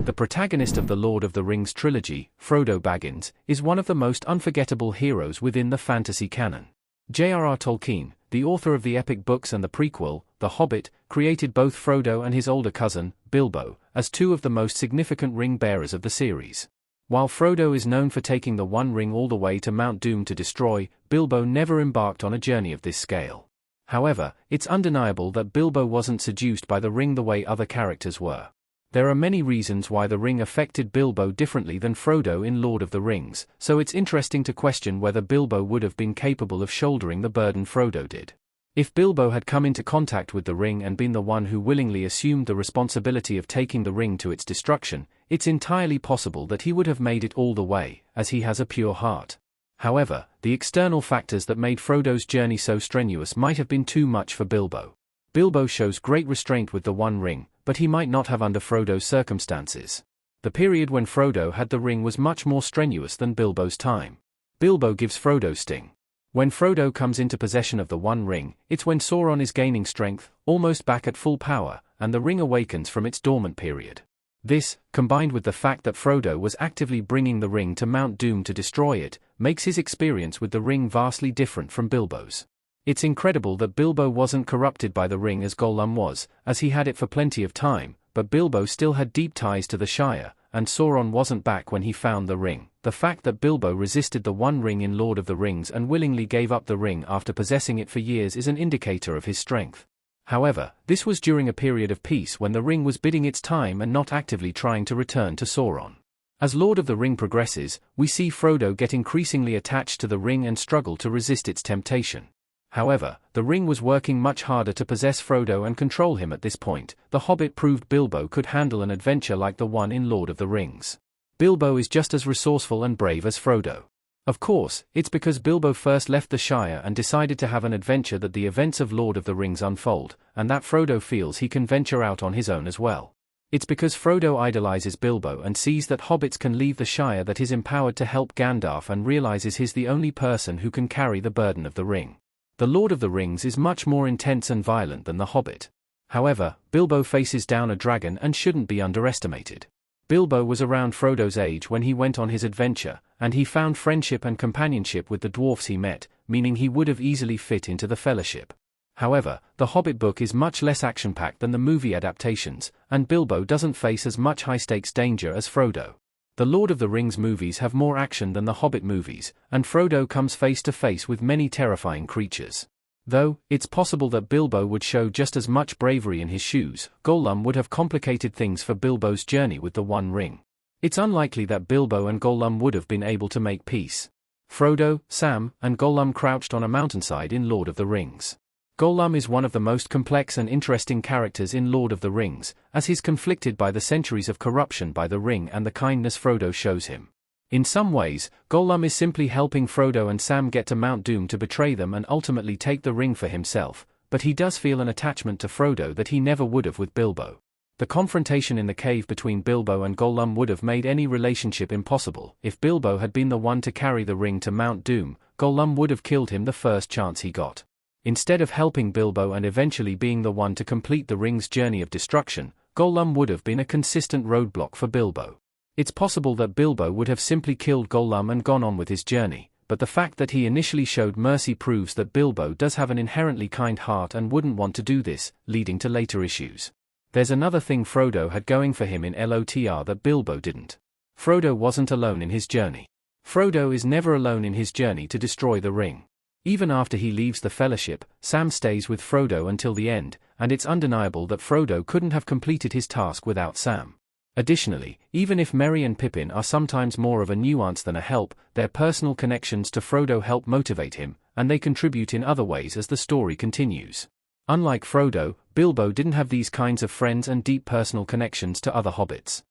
The protagonist of the Lord of the Rings trilogy, Frodo Baggins, is one of the most unforgettable heroes within the fantasy canon. J.R.R. Tolkien, the author of the epic books and the prequel, The Hobbit, created both Frodo and his older cousin, Bilbo, as two of the most significant ring-bearers of the series. While Frodo is known for taking the One Ring all the way to Mount Doom to destroy, Bilbo never embarked on a journey of this scale. However, it's undeniable that Bilbo wasn't seduced by the ring the way other characters were. There are many reasons why the ring affected Bilbo differently than Frodo in Lord of the Rings, so it's interesting to question whether Bilbo would have been capable of shouldering the burden Frodo did. If Bilbo had come into contact with the ring and been the one who willingly assumed the responsibility of taking the ring to its destruction, it's entirely possible that he would have made it all the way, as he has a pure heart. However, the external factors that made Frodo's journey so strenuous might have been too much for Bilbo. Bilbo shows great restraint with the One Ring, but he might not have under Frodo's circumstances. The period when Frodo had the ring was much more strenuous than Bilbo's time. Bilbo gives Frodo sting. When Frodo comes into possession of the One Ring, it's when Sauron is gaining strength, almost back at full power, and the ring awakens from its dormant period. This, combined with the fact that Frodo was actively bringing the ring to Mount Doom to destroy it, makes his experience with the ring vastly different from Bilbo's. It's incredible that Bilbo wasn't corrupted by the ring as Gollum was, as he had it for plenty of time, but Bilbo still had deep ties to the Shire, and Sauron wasn't back when he found the ring. The fact that Bilbo resisted the One Ring in Lord of the Rings and willingly gave up the ring after possessing it for years is an indicator of his strength. However, this was during a period of peace when the ring was biding its time and not actively trying to return to Sauron. As Lord of the Ring progresses, we see Frodo get increasingly attached to the ring and struggle to resist its temptation. However, the ring was working much harder to possess Frodo and control him at this point. The Hobbit proved Bilbo could handle an adventure like the one in Lord of the Rings. Bilbo is just as resourceful and brave as Frodo. Of course, it's because Bilbo first left the Shire and decided to have an adventure that the events of Lord of the Rings unfold, and that Frodo feels he can venture out on his own as well. It's because Frodo idolizes Bilbo and sees that hobbits can leave the Shire that he's empowered to help Gandalf and realizes he's the only person who can carry the burden of the ring. The Lord of the Rings is much more intense and violent than The Hobbit. However, Bilbo faces down a dragon and shouldn't be underestimated. Bilbo was around Frodo's age when he went on his adventure, and he found friendship and companionship with the dwarfs he met, meaning he would have easily fit into the Fellowship. However, the Hobbit book is much less action-packed than the movie adaptations, and Bilbo doesn't face as much high-stakes danger as Frodo. The Lord of the Rings movies have more action than the Hobbit movies, and Frodo comes face-to-face with many terrifying creatures. Though, it's possible that Bilbo would show just as much bravery in his shoes, Gollum would have complicated things for Bilbo's journey with the One Ring. It's unlikely that Bilbo and Gollum would have been able to make peace. Frodo, Sam, and Gollum crouched on a mountainside in Lord of the Rings. Gollum is one of the most complex and interesting characters in Lord of the Rings, as he's conflicted by the centuries of corruption by the ring and the kindness Frodo shows him. In some ways, Gollum is simply helping Frodo and Sam get to Mount Doom to betray them and ultimately take the ring for himself, but he does feel an attachment to Frodo that he never would have with Bilbo. The confrontation in the cave between Bilbo and Gollum would have made any relationship impossible. If Bilbo had been the one to carry the ring to Mount Doom, Gollum would have killed him the first chance he got. Instead of helping Bilbo and eventually being the one to complete the ring's journey of destruction, Gollum would have been a consistent roadblock for Bilbo. It's possible that Bilbo would have simply killed Gollum and gone on with his journey, but the fact that he initially showed mercy proves that Bilbo does have an inherently kind heart and wouldn't want to do this, leading to later issues. There's another thing Frodo had going for him in LOTR that Bilbo didn't. Frodo wasn't alone in his journey. Frodo is never alone in his journey to destroy the ring. Even after he leaves the Fellowship, Sam stays with Frodo until the end, and it's undeniable that Frodo couldn't have completed his task without Sam. Additionally, even if Merry and Pippin are sometimes more of a nuance than a help, their personal connections to Frodo help motivate him, and they contribute in other ways as the story continues. Unlike Frodo, Bilbo didn't have these kinds of friends and deep personal connections to other hobbits.